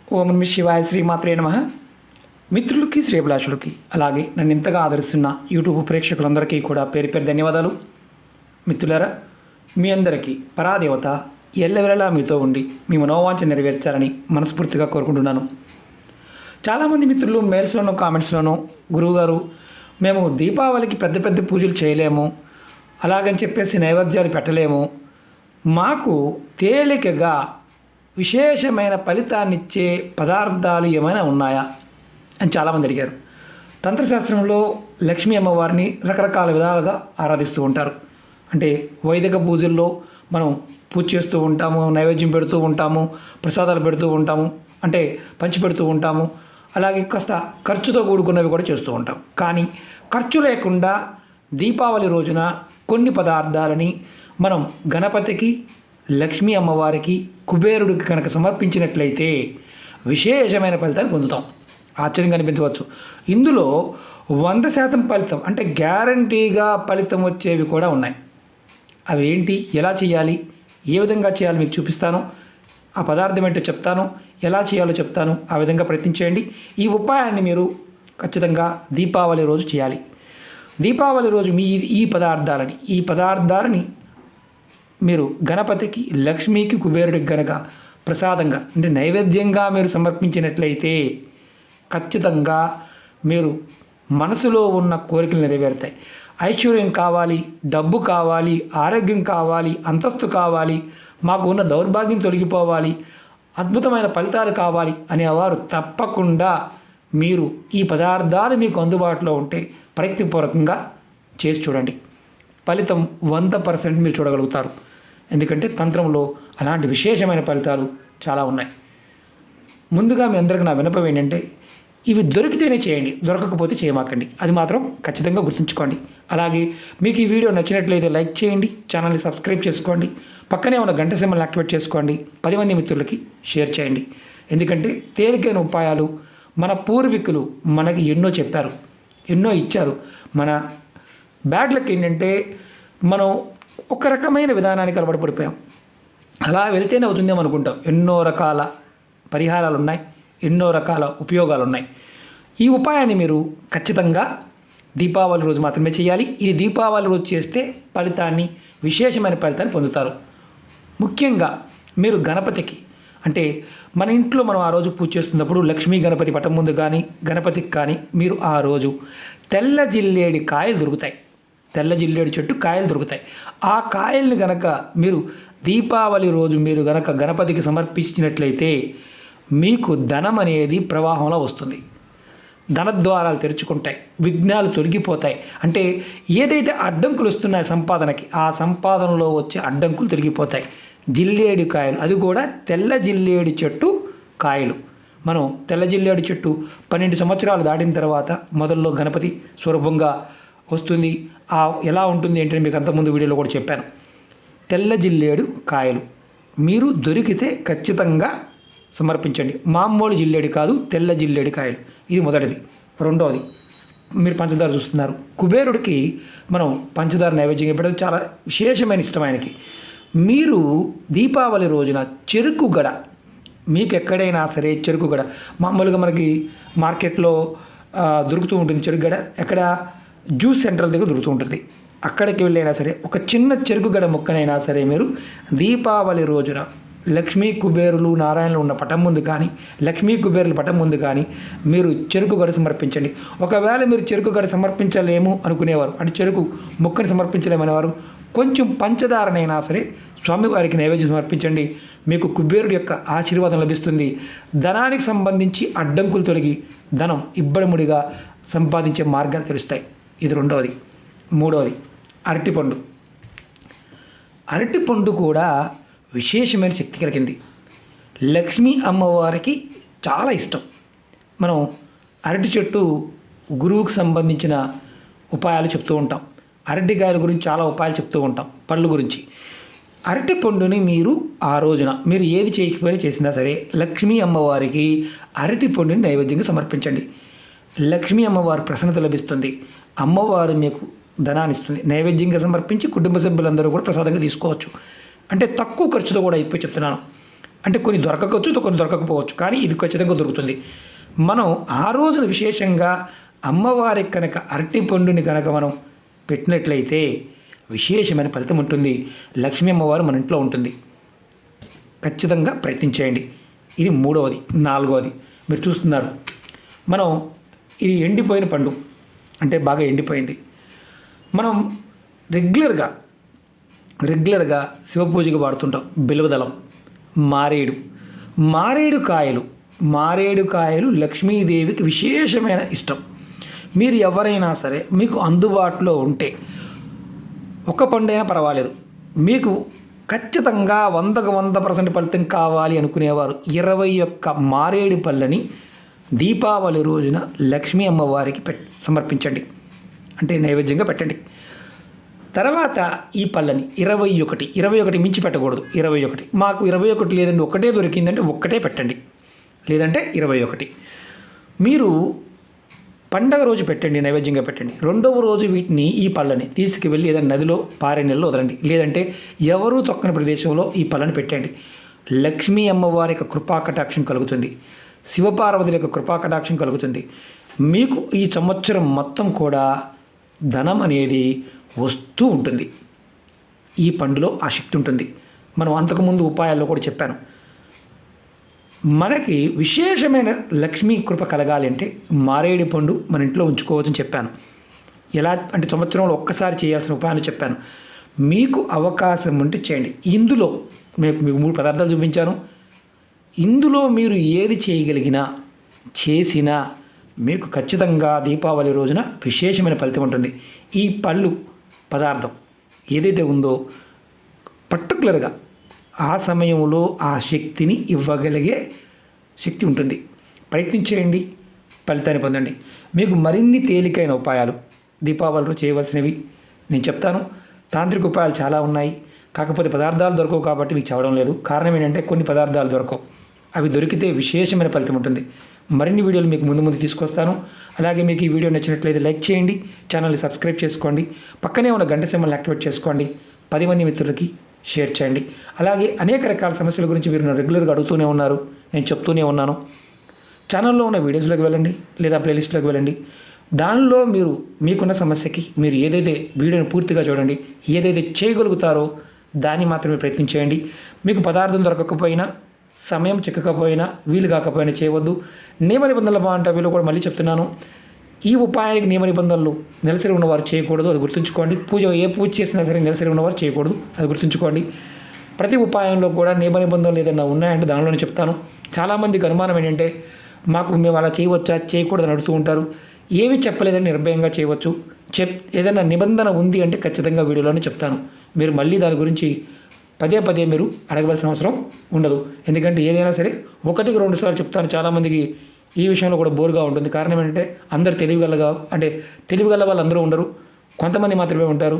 ఓం నమః శివాయ శ్రీమాత్రే నమః. మిత్రులకి శ్రేభిలాషులకి అలాగే నన్ను ఇంతగా ఆదరిస్తున్న యూట్యూబ్ ప్రేక్షకులందరికీ కూడా పేరు పేరు ధన్యవాదాలు. మిత్రులారా, మీ అందరికీ పరాదేవత ఎల్లవెల్లలా మీతో ఉండి మీ మనోవాంఛ నెరవేర్చాలని మనస్ఫూర్తిగా కోరుకుంటున్నాను. చాలామంది మిత్రులు మెయిల్స్లోనూ కామెంట్స్లోనూ గురువుగారు మేము దీపావళికి పెద్ద పెద్ద పూజలు చేయలేము, అలాగని చెప్పేసి నైవేద్యాలు పెట్టలేము, మాకు తేలికగా విశేషమైన ఫలితాన్నిచ్చే పదార్థాలు ఏమైనా ఉన్నాయా అని చాలామంది అడిగారు. తంత్రశాస్త్రంలో లక్ష్మీ అమ్మవారిని రకరకాల విధాలుగా ఆరాధిస్తూ ఉంటారు. అంటే వైదిక పూజల్లో మనం పూజ చేస్తూ ఉంటాము, నైవేద్యం పెడుతూ ఉంటాము, ప్రసాదాలు పెడుతూ ఉంటాము, అంటే పంచి పెడుతూ ఉంటాము. అలాగే కాస్త ఖర్చుతో కూడుకున్నవి కూడా చేస్తూ ఉంటాం. కానీ ఖర్చు లేకుండా దీపావళి రోజున కొన్ని పదార్థాలని మనం గణపతికి, లక్ష్మీ అమ్మవారికి, కుబేరుడికి కనుక సమర్పించినట్లయితే విశేషమైన ఫలితాన్ని పొందుతాం. ఆశ్చర్యంగా అనిపించవచ్చు. ఇందులో 100% ఫలితం, అంటే గ్యారంటీగా ఫలితం వచ్చేవి కూడా ఉన్నాయి. అవి ఏంటి, ఎలా చేయాలి, ఏ విధంగా చేయాలి మీకు చూపిస్తాను. ఆ పదార్థం ఏంటో చెప్తాను, ఎలా చేయాలో చెప్తాను. ఆ విధంగా ప్రయత్నించేయండి. ఈ ఉపాయాన్ని మీరు ఖచ్చితంగా దీపావళి రోజు చేయాలి. దీపావళి రోజు మీ ఈ పదార్థాలని మీరు గణపతికి, లక్ష్మీకి, కుబేరుడికి గనక ప్రసాదంగా అంటే నైవేద్యంగా మీరు సమర్పించినట్లయితే ఖచ్చితంగా మీరు మనసులో ఉన్న కోరికలు నెరవేరుతాయి. ఐశ్వర్యం కావాలి, డబ్బు కావాలి, ఆరోగ్యం కావాలి, అంతస్తు కావాలి, మాకు ఉన్న దౌర్భాగ్యం తొలగిపోవాలి, అద్భుతమైన ఫలితాలు కావాలి అనేవారు తప్పకుండా మీరు ఈ పదార్థాలు మీకు అందుబాటులో ఉంటే ప్రయత్నపూర్వకంగా చేసి చూడండి. ఫలితం 100% మీరు చూడగలుగుతారు. ఎందుకంటే తంత్రంలో అలాంటి విశేషమైన ఫలితాలు చాలా ఉన్నాయి. ముందుగా మీ అందరికీ నా విన్నపం ఏంటంటే, ఇవి దొరికితేనే చేయండి, దొరకకపోతే చేయమాకండి. అది మాత్రం ఖచ్చితంగా గుర్తుంచుకోండి. అలాగే మీకు ఈ వీడియో నచ్చినట్లయితే లైక్ చేయండి, ఛానల్ని సబ్స్క్రైబ్ చేసుకోండి, పక్కనే ఉన్న గంట సింబల్ని యాక్టివేట్ చేసుకోండి, 10 మంది మిత్రులకి షేర్ చేయండి. ఎందుకంటే తేలికైన ఉపాయాలు మన పూర్వీకులు మనకి ఎన్నో చెప్పారు, ఎన్నో ఇచ్చారు. మన బ్యాడ్ లక్ ఏంటంటే మనం ఒక రకమైన విధానానికి అలవాటు పడిపోయాం. అలా వెళ్తేనే అవుతుందేమో అనుకుంటాం. ఎన్నో రకాల పరిహారాలు ఉన్నాయి, ఎన్నో రకాల ఉపయోగాలు ఉన్నాయి. ఈ ఉపాయాన్ని మీరు ఖచ్చితంగా దీపావళి రోజు మాత్రమే చేయాలి. ఇది దీపావళి రోజు చేస్తే విశేషమైన ఫలితాన్ని పొందుతారు. ముఖ్యంగా మీరు గణపతికి, అంటే మన ఇంట్లో మనం ఆ రోజు పూజ చేస్తున్నప్పుడు లక్ష్మీ గణపతి పటం ముందు కానీ గణపతికి కానీ మీరు ఆ రోజు తెల్ల జిల్లేడి కాయలు దొరుకుతాయి, తెల్ల జిల్లేడు చెట్టు కాయలు దొరుకుతాయి. ఆ కాయల్ని గనక మీరు దీపావళి రోజు మీరు గనక గణపతికి సమర్పించినట్లయితే మీకు ధనం అనేది ప్రవాహంలో వస్తుంది. ధనద్వారాలు తెరుచుకుంటాయి, విఘ్నాలు తొలగిపోతాయి. అంటే ఏదైతే అడ్డంకులు వస్తున్నాయో సంపాదనకి, ఆ సంపాదనలో వచ్చే అడ్డంకులు తొలగిపోతాయి. జిల్లేడు కాయలు, అది కూడా తెల్ల జిల్లేడు చెట్టు కాయలు. మనం తెల్ల జిల్లేడు చెట్టు 12 సంవత్సరాలు దాటిన తర్వాత మొదల్లో గణపతి స్వరూపంగా వస్తుంది. ఎలా ఉంటుంది ఏంటంటే మీకు అంతకుముందు వీడియోలో కూడా చెప్పాను. తెల్ల జిల్లేడు కాయలు మీరు దొరికితే ఖచ్చితంగా సమర్పించండి. మామూలు జిల్లేడు కాదు, తెల్ల జిల్లేడు కాయలు. ఇది మొదటిది. రెండవది, మీరు పంచదార చూస్తున్నారు. కుబేరుడికి మనం పంచదార నైవేద్యం పెట్టడం చాలా విశేషమైన ఇష్టం ఆయనకి. మీరు దీపావళి రోజున చెరుకు గడ, మీకు ఎక్కడైనా సరే చెరుకు గడ మామూలుగా మనకి మార్కెట్లో దొరుకుతూ ఉంటుంది. చెరుకు గడ ఎక్కడ, జ్యూస్ సెంటర్ దగ్గర దొరుకుతూ ఉంటుంది. అక్కడికి వెళ్ళైనా సరే ఒక చిన్న చెరుకు గడ ముక్కనైనా సరే మీరు దీపావళి రోజున లక్ష్మీ కుబేరులు నారాయణలు ఉన్న పటం ముందు కానీ, లక్ష్మీ కుబేరుల పటం ముందు కానీ మీరు చెరుకు గడ సమర్పించండి. ఒకవేళ మీరు చెరుకు గడ సమర్పించలేము అనుకునేవారు, అంటే చెరుకు ముక్కని సమర్పించలేమనేవారు, కొంచెం పంచదారనైనా సరే స్వామివారికి నైవేద్యం సమర్పించండి. మీకు కుబేరుడి యొక్క ఆశీర్వాదం లభిస్తుంది. ధనానికి సంబంధించి అడ్డంకులు తొలగి ధనం ఇబ్బడిముడిగా సంపాదించే మార్గాలు తెలుస్తాయి. ఇది రెండవది. మూడవది, అరటిపండు. అరటిపండు కూడా విశేషమైన శక్తి కలిగింది. లక్ష్మీ అమ్మవారికి చాలా ఇష్టం. మనం అరటి చెట్టు గురువుకు సంబంధించిన ఉపాయాలు చెప్తూ ఉంటాం. అరటికాయల గురించి చాలా ఉపాయాలు చెప్తూ ఉంటాం, పళ్ళు గురించి. అరటి పండుని మీరు ఆ రోజున మీరు ఏది చేయకపోయినా చేసినా సరే లక్ష్మీ అమ్మవారికి అరటి పండుని నైవేద్యంగా సమర్పించండి. లక్ష్మీ అమ్మవారి ప్రసన్నత లభిస్తుంది. అమ్మవారు మీకు ధనాన్ని ఇస్తుంది. నైవేద్యంగా సమర్పించి కుటుంబ సభ్యులందరూ కూడా ప్రసాదంగా తీసుకోవచ్చు. అంటే తక్కువ ఖర్చుతో కూడా అయిపోయి చెప్తున్నాను. అంటే కొన్ని దొరకవచ్చు, కొన్ని దొరకకపోవచ్చు, కానీ ఇది ఖచ్చితంగా దొరుకుతుంది. మనం ఆ రోజున విశేషంగా అమ్మవారికి కనుక అరటి పండుని కనుక మనం పెట్టినట్లయితే విశేషమైన ఫలితం ఉంటుంది. లక్ష్మీ అమ్మవారు మన ఇంట్లో ఉంటుంది. ఖచ్చితంగా ప్రయత్నించేయండి. ఇది మూడవది. నాలుగవది మీరు చూస్తున్నారు, మనం ఇది ఎండిపోయిన పండు, అంటే బాగా ఎండిపోయింది. మనం రెగ్యులర్గా శివపూజకి వాడుతుంటాం బిల్వదళం, మారేడు కాయలు లక్ష్మీదేవికి విశేషమైన ఇష్టం. మీరు ఎవరైనా సరే మీకు అందుబాటులో ఉంటే ఒక పండైనా పర్వాలేదు, మీకు ఖచ్చితంగా 100% ఫలితం కావాలి అనుకునేవారు 21 మారేడు పళ్ళని దీపావళి రోజున లక్ష్మీ అమ్మవారికి సమర్పించండి, అంటే నైవేద్యంగా పెట్టండి. తర్వాత ఈ పళ్ళని 21 మించి పెట్టకూడదు. 21 మాకు 21 లేదండి, ఒకటే దొరికిందంటే ఒక్కటే పెట్టండి, లేదంటే 21 మీరు పండగ రోజు పెట్టండి, నైవేద్యంగా పెట్టండి. రెండవ రోజు వీటిని ఈ పళ్ళని తీసుకువెళ్ళి ఏదైనా నదిలో పారే నీళ్ళలో వదలండి, లేదంటే ఎవరూ తొక్కని ప్రదేశంలో ఈ పళ్ళని పెట్టండి. లక్ష్మీ అమ్మవారి యొక్క కృపాకటాక్షం కలుగుతుంది, శివపార్వతుల యొక్క కృపాకటాక్షం కలుగుతుంది. మీకు ఈ సంవత్సరం మొత్తం కూడా ధనం అనేది వస్తూ ఉంటుంది. ఈ పండులో ఆ శక్తి ఉంటుంది. మనం అంతకుముందు ఉపాయాల్లో కూడా చెప్పాను. మనకి విశేషమైన లక్ష్మీ కృప కలగాలి అంటే మారేడు పండు మన ఇంట్లో ఉంచుకోవచ్చని చెప్పాను. ఎలా అంటే సంవత్సరంలో ఒక్కసారి చేయాల్సిన ఉపాయాలు చెప్పాను. మీకు అవకాశం ఉంటే చేయండి. ఇందులో మీకు 3 పదార్థాలు చూపించాను. ఇందులో మీరు ఏది చేసినా మీకు ఖచ్చితంగా దీపావళి రోజున విశేషమైన ఫలితం ఉంటుంది. ఈ పళ్ళు పదార్థం ఏదైతే ఉందో పర్టికులర్గా ఆ సమయంలో ఆ శక్తిని ఇవ్వగలిగే శక్తి ఉంటుంది. ప్రయత్నించేయండి, ఫలితాన్ని పొందండి. మీకు మరిన్ని తేలికైన ఉపాయాలు దీపావళిలో చేయవలసినవి నేను చెప్తాను. తాంత్రిక ఉపాయాలు చాలా ఉన్నాయి, కాకపోతే పదార్థాలు దొరకవు కాబట్టి మీకు చెప్పడం లేదు. కారణం ఏంటంటే కొన్ని పదార్థాలు దొరకవు, అవి దొరికితే విశేషమైన ఫలితం ఉంటుంది. మరిన్ని వీడియోలు మీకు ముందు తీసుకొస్తాను. అలాగే మీకు ఈ వీడియో నచ్చినట్లయితే లైక్ చేయండి, ఛానల్ని సబ్స్క్రైబ్ చేసుకోండి, పక్కనే ఉన్న గంట సింబల్ని యాక్టివేట్ చేసుకోండి, 10 మంది మిత్రులకి షేర్ చేయండి. అలాగే అనేక రకాల సమస్యల గురించి మీరు రెగ్యులర్గా అడుగుతూనే ఉన్నారు, నేను చెప్తూనే ఉన్నాను. ఛానల్లో ఉన్న వీడియోస్లోకి వెళ్ళండి, లేదా ప్లేలిస్ట్లోకి వెళ్ళండి. దానిలో మీకున్న సమస్యకి మీరు ఏదైతే వీడియోని పూర్తిగా చూడండి, ఏదైతే చేయగలుగుతారో దాన్ని మాత్రమే ప్రయత్నం చేయండి. మీకు పదార్థం దొరకకపోయినా, సమయం చిక్కకపోయినా, వీలు కాకపోయినా చేయవద్దు. నియమ నిబంధనలు బాగుంటాయి కూడా మళ్ళీ చెప్తున్నాను. ఈ ఉపాయానికి నియమ నిబంధనలు నెలసరి ఉన్నవారు చేయకూడదు, అది గుర్తుంచుకోండి. ఏ పూజ చేసినా సరే నెలసరి ఉన్నవారు చేయకూడదు, అది గుర్తుంచుకోండి. ప్రతి ఉపాయంలో కూడా నియమ నిబంధనలు ఏదైనా ఉన్నాయంటే దానిలోనే చెప్తాను. చాలామందికి అనుమానం ఏంటంటే మేము అలా చేయవచ్చా, చేయకూడదని అడుగుతూ ఉంటారు. ఏమి చెప్పలేదని నిర్భయంగా చేయవచ్చు. ఏదైనా నిబంధన ఉంది అంటే ఖచ్చితంగా వీడియోలోనే చెప్తాను. మీరు మళ్ళీ దాని గురించి పదే మీరు అడగవలసిన అవసరం ఉండదు. ఎందుకంటే ఏదైనా సరే 1-2 సార్లు చెప్తాను. చాలామందికి ఈ విషయంలో కూడా బోర్గా ఉంటుంది. కారణం ఏంటంటే అందరు తెలివిగల వాళ్ళు అందరూ ఉండరు, కొంతమంది మాత్రమే ఉంటారు.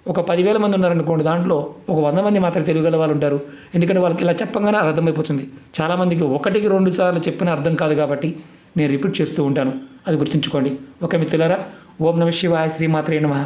ఒక 10,000 మంది ఉన్నారనుకోండి, దాంట్లో ఒక 100 మంది మాత్రం తెలివిగల వాళ్ళు ఉంటారు. ఎందుకంటే వాళ్ళకి ఇలా చెప్పగానే అర్థమైపోతుంది. చాలామందికి 1-2 సార్లు చెప్పిన అర్థం కాదు కాబట్టి నేను రిపీట్ చేస్తూ ఉంటాను, అది గుర్తుంచుకోండి. ఓకే మిత్రులారా, ఓం నమః శివాయ, శ్రీమాత్రే నమః.